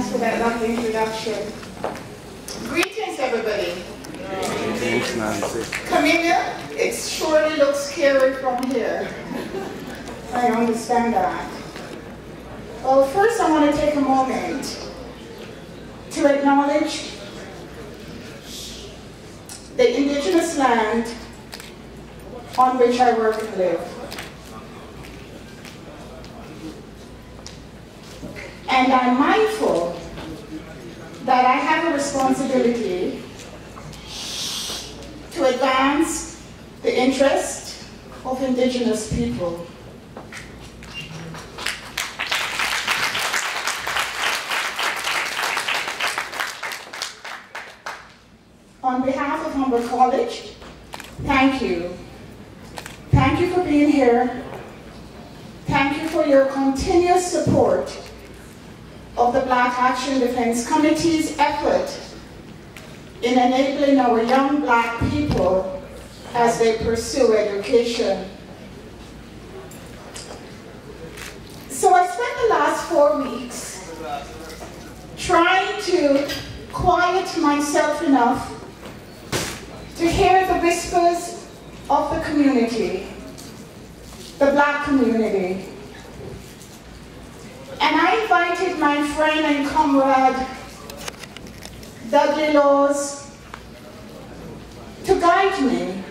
thanks for that lovely introduction. Greetings, everybody. Thanks, Nancy. Come in here. It surely looks scary from here. I understand that. Well, first I want to take a moment to acknowledge the indigenous land on which I work and live. And I'm mindful that I have a responsibility to advance the interest of indigenous people. On behalf of Humber College, thank you. Thank you for being here. Thank you for your continuous support of the Black Action Defense Committee's effort in enabling our young Black people as they pursue education. So I spent the last 4 weeks trying to quiet myself enough to hear the whispers of the community, the Black community. And I invited my friend and comrade, Dudley Laws, to guide me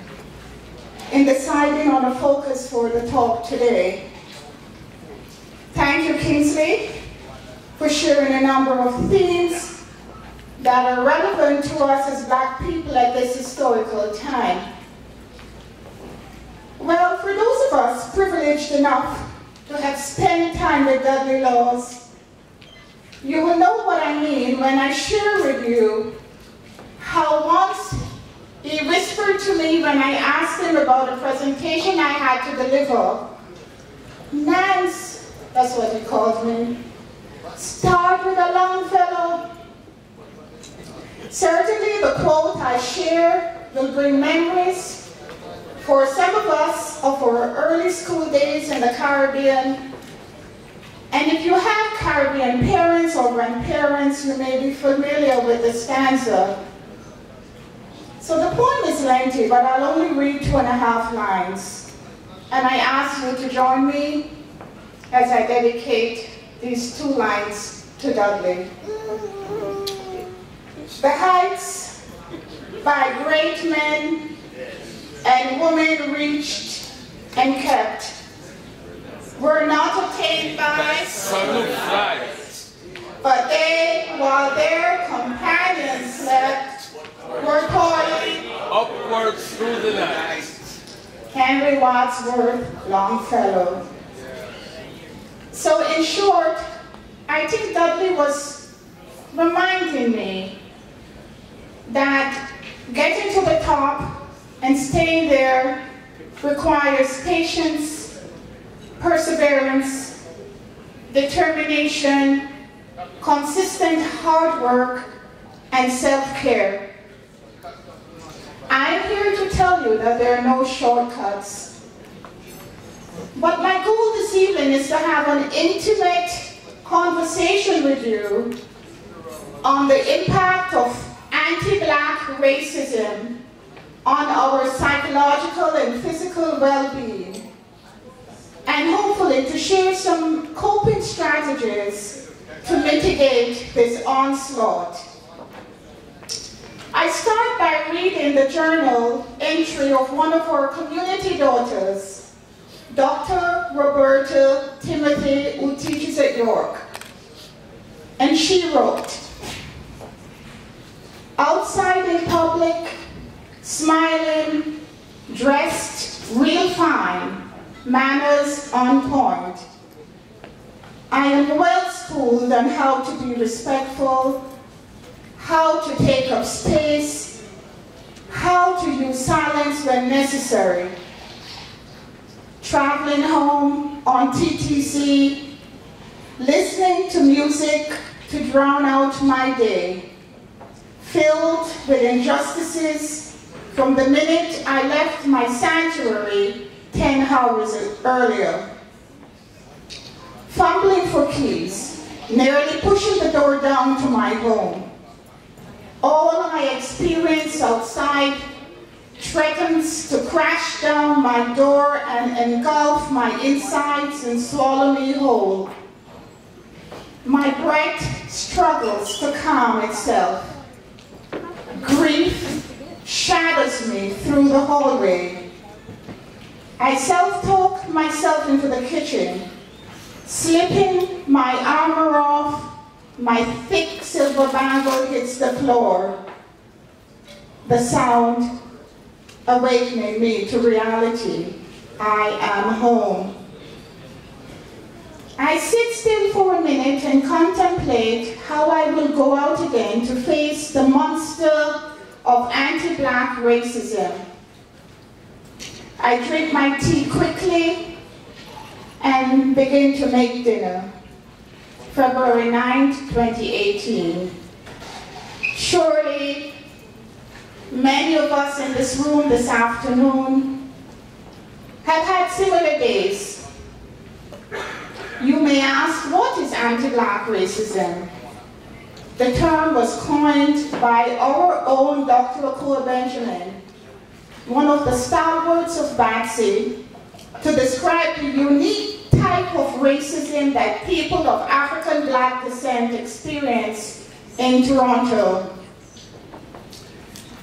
in deciding on a focus for the talk today. Thank you, Kingsley, for sharing a number of themes that are relevant to us as Black people at this historical time. Well, for those of us privileged enough to have spent time with Dudley Laws, you will know what I mean when I share with you how once he whispered to me when I asked him about a presentation I had to deliver, Nance, that's what he called me, start with a Longfellow. Certainly the quote I share will bring memories for some of us of our early school days in the Caribbean. And if you have Caribbean parents or grandparents, you may be familiar with the stanza. So the poem is lengthy, but I'll only read 2.5 lines. And I ask you to join me as I dedicate these 2 lines to Dudley. The heights by great men and women reached and kept were not attained by sudden flight, but they, while their companions slept, were toiling upwards through the night. Henry Wadsworth Longfellow. So in short, I think Dudley was reminding me that getting to the top and staying there requires patience, perseverance, determination, consistent hard work, and self-care. I'm here to tell you that there are no shortcuts. But my goal this evening is to have an intimate conversation with you on the impact of anti-Black racism on our psychological and physical well-being, and hopefully to share some coping strategies to mitigate this onslaught. I start by reading the journal entry of one of our community daughters, Dr. Roberta Timothy, who teaches at York. And she wrote, outside in public, smiling, dressed real fine, manners on point. I am well schooled on how to be respectful, how to take up space, how to use silence when necessary. Traveling home on TTC, listening to music to drown out my day, filled with injustices from the minute I left my sanctuary 10 hours earlier. Fumbling for keys, nearly pushing the door down to my home. All I experience outside threatens to crash down my door and engulf my insides and swallow me whole. My breath struggles to calm itself. Grief shadows me through the hallway. I self-talk myself into the kitchen, slipping my armor off. My thick silver bangle hits the floor. The sound awakening me to reality. I am home. I sit still for a minute and contemplate how I will go out again to face the monster of anti-black racism. I drink my tea quickly and begin to make dinner. February 9th, 2018. Surely, many of us in this room this afternoon have had similar days. You may ask, what is anti-black racism? The term was coined by our own Dr. Akua Benjamin, one of the stalwarts of BADC, to describe the unique type of racism that people of African black descent experience in Toronto.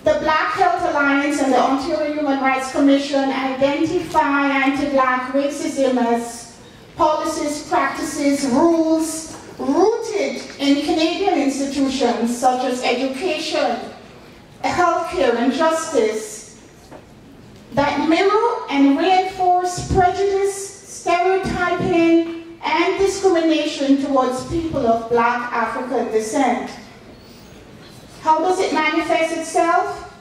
The Black Health Alliance and the Ontario Human Rights Commission identify anti-black racism as policies, practices, rules rooted in Canadian institutions such as education, healthcare, and justice that mirror and reinforce prejudice, stereotyping, and discrimination towards people of black African descent. How does it manifest itself?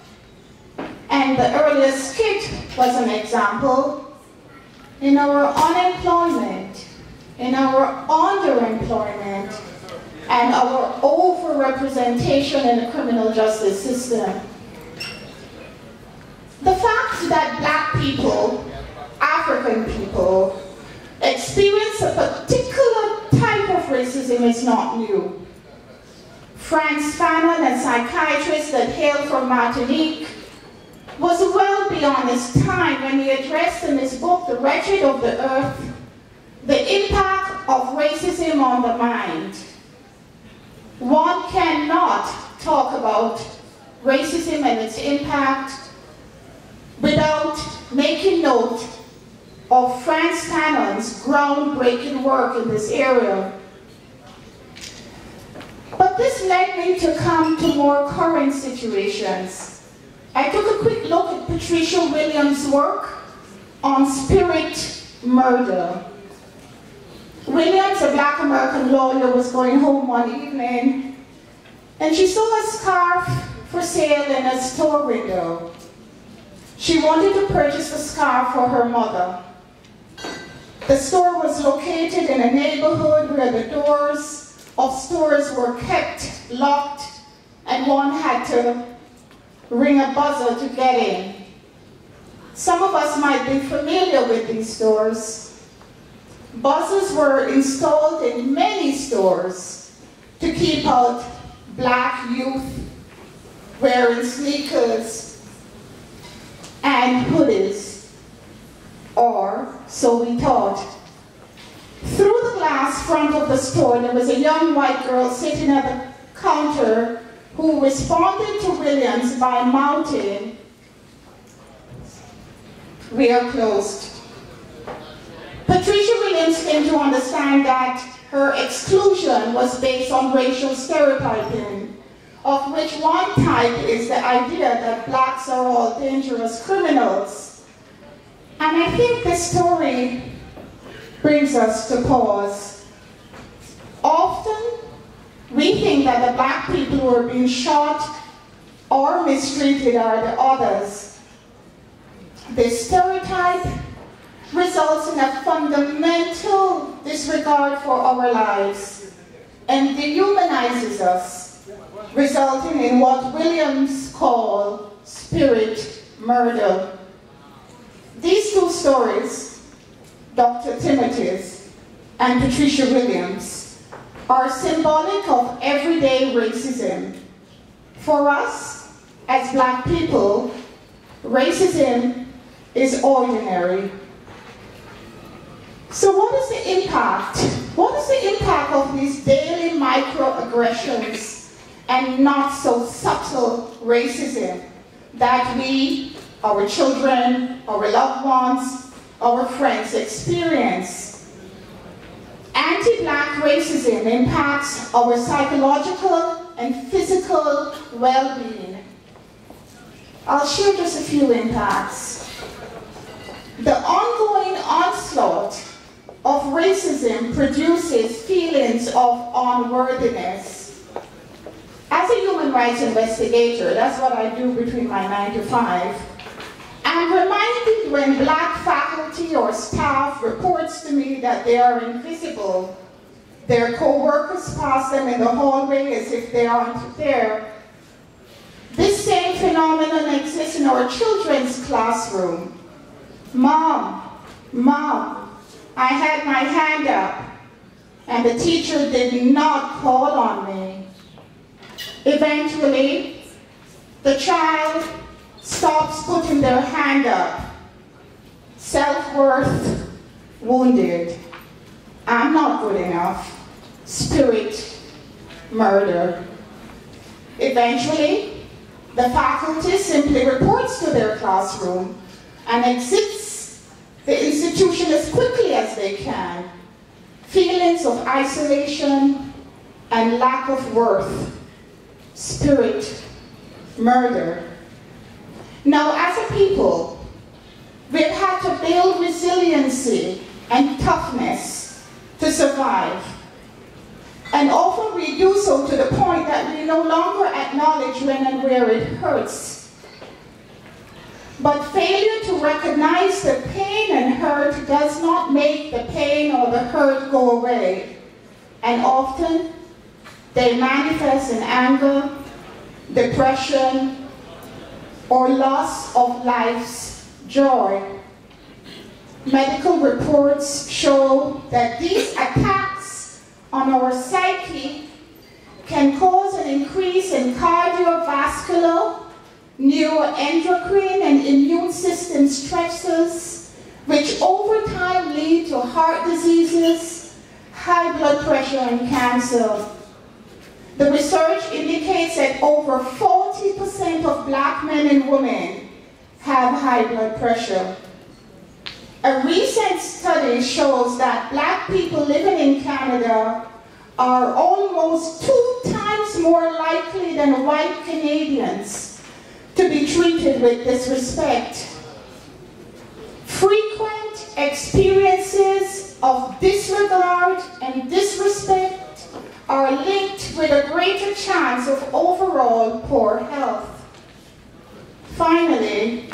And the earlier skit was an example. In our unemployment, in our underemployment, and our overrepresentation in the criminal justice system. The fact that black people, African people, experience a particular type of racism is not new. Frantz Fanon, a psychiatrist that hailed from Martinique, was well beyond his time when he addressed in his book, The Wretched of the Earth, the impact of racism on the mind. One cannot talk about racism and its impact without making note of Frantz Fanon's groundbreaking work in this area. But this led me to come to more current situations. I took a quick look at Patricia Williams' work on spirit murder. Williams, a black American lawyer, was going home one evening and she saw a scarf for sale in a store window. She wanted to purchase the scarf for her mother. The store was located in a neighborhood where the doors of stores were kept locked and one had to ring a buzzer to get in. Some of us might be familiar with these stores. Buzzers were installed in many stores to keep out black youth wearing sneakers and hoodies, or so we thought. Through the glass front of the store, there was a young white girl sitting at the counter who responded to Williams by mouthing, "We are closed." Patricia Williams came to understand that her exclusion was based on racial stereotyping, of which one type is the idea that blacks are all dangerous criminals. And I think this story brings us to pause. Often, we think that the black people who are being shot or mistreated are the others. This stereotype results in a fundamental disregard for our lives and dehumanizes us, resulting in what Williams called spirit murder. These two stories, Dr. Timothy's and Patricia Williams, are symbolic of everyday racism. For us, as Black people, racism is ordinary. So what is the impact? What is the impact of these daily microaggressions and not so subtle racism that we, our children, our loved ones, our friends experience? Anti-Black racism impacts our psychological and physical well-being. I'll share just a few impacts. The ongoing onslaught of racism produces feelings of unworthiness. As a human rights investigator, that's what I do between my 9 to 5, I'm reminded when Black faculty or staff reports to me that they are invisible, their co-workers pass them in the hallway as if they aren't there. This same phenomenon exists in our children's classroom. Mom, I had my hand up and the teacher did not call on me. Eventually, the child stops putting their hand up. Self-worth wounded. I'm not good enough. Spirit murder. Eventually, the faculty simply reports to their classroom and exits the institution as quickly as they can. Feelings of isolation and lack of worth. Spirit murder. Now, as a people, we've had to build resiliency and toughness to survive. And often we do so to the point that we no longer acknowledge when and where it hurts. But failure to recognize the pain and hurt does not make the pain or the hurt go away. And often, they manifest in anger, depression, or loss of life's joy. Medical reports show that these attacks on our psyche can cause an increase in cardiovascular, neuroendocrine, and immune system stressors, which over time lead to heart diseases, high blood pressure, and cancer. The research indicates that over 40% of Black men and women have high blood pressure. A recent study shows that Black people living in Canada are almost 2 times more likely than white Canadians to be treated with disrespect. Frequent experiences of disregard and disrespect are linked with a greater chance of overall poor health. Finally,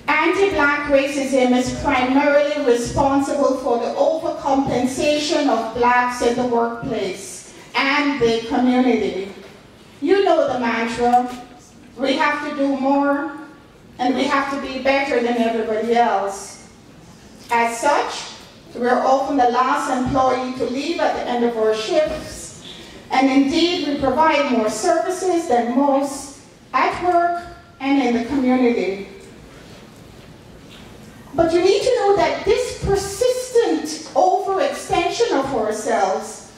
anti-Black racism is primarily responsible for the overcompensation of Blacks in the workplace and the community. You know the mantra, we have to do more and we have to be better than everybody else. As such, we're often the last employee to leave at the end of our shifts, and indeed we provide more services than most at work and in the community. But you need to know that this persistent overextension of ourselves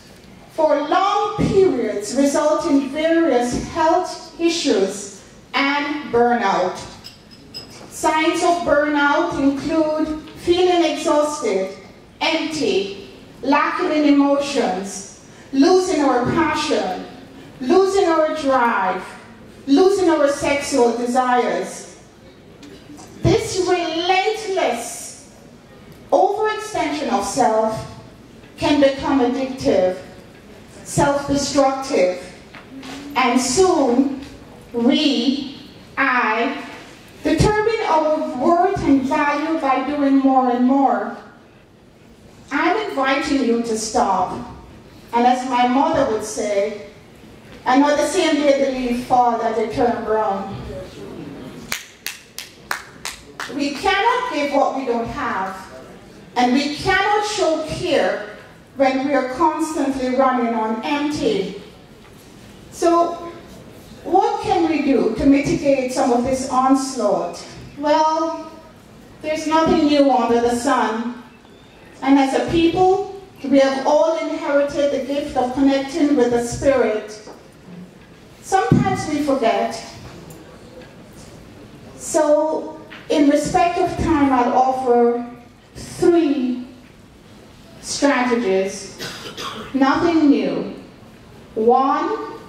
for long periods results in various health issues and burnout. Signs of burnout include feeling exhausted, empty, lacking in emotions, losing our passion, losing our drive, losing our sexual desires. This relentless overextension of self can become addictive, self-destructive, and soon I determine our worth and value by doing more and more. I'm inviting you to stop. And as my mother would say, I know the same day the leaves fall that they turn brown. We cannot give what we don't have, and we cannot show care when we are constantly running on empty. So what can we do to mitigate some of this onslaught? Well, there's nothing new under the sun. And as a people, we have all inherited the gift of connecting with the Spirit. Sometimes we forget. So, in respect of time, I'll offer 3 strategies. Nothing new. 1,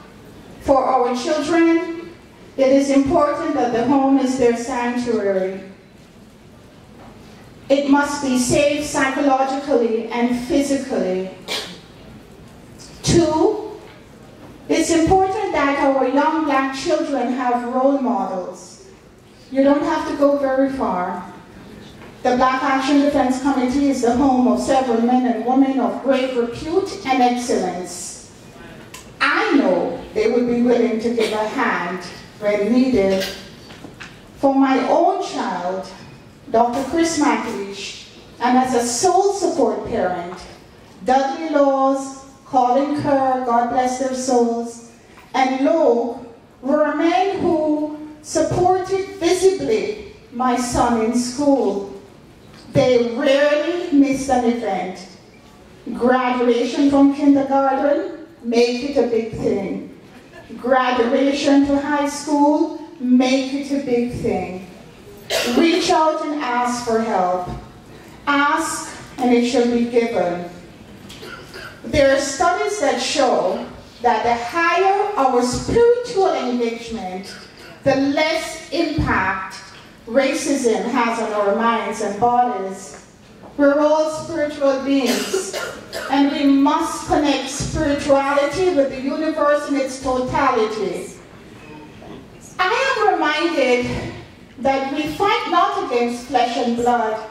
for our children, it is important that the home is their sanctuary. It must be safe psychologically and physically. 2, it's important that our young black children have role models. You don't have to go very far. The Black Action Defense Committee is the home of several men and women of great repute and excellence. I know they would be willing to give a hand when needed. For my own child, Dr. Chris McLeish, and as a sole support parent, Dudley Laws, Colin Kerr, God bless their souls, and Logue were men who supported visibly my son in school. They rarely missed an event. Graduation from kindergarten, make it a big thing. Graduation to high school, make it a big thing. Reach out and ask for help. Ask and it shall be given. There are studies that show that the higher our spiritual engagement, the less impact racism has on our minds and bodies. We're all spiritual beings, and we must connect spirituality with the universe in its totality. I am reminded that we fight not against flesh and blood,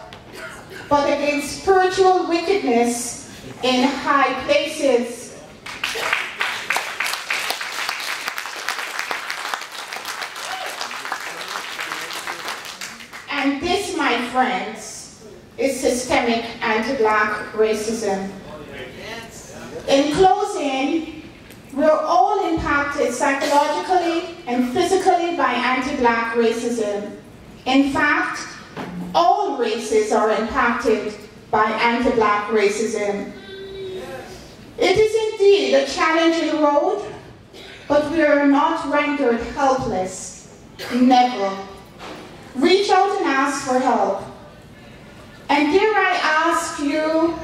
but against spiritual wickedness in high places. And this, my friends, is systemic anti-black racism. In closing, we're all impacted psychologically and physically by anti-black racism. In fact, all races are impacted by anti-black racism. It is indeed a challenging road, but we are not rendered helpless. Never. Reach out and ask for help. And dare I ask you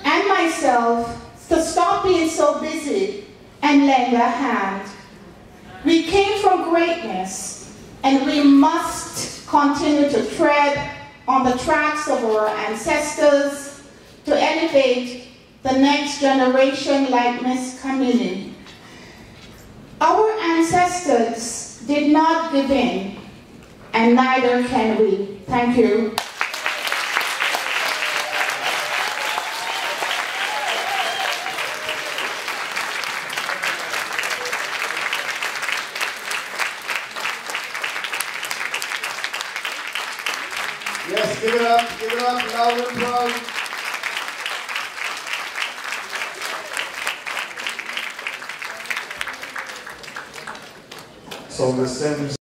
and myself to stop being so busy and lend a hand. We came from greatness, and we must continue to tread on the tracks of our ancestors to elevate the next generation like Miss Kamini. Our ancestors did not give in, and neither can we. Thank you. Yes, give it up, loud and proud. So the Sims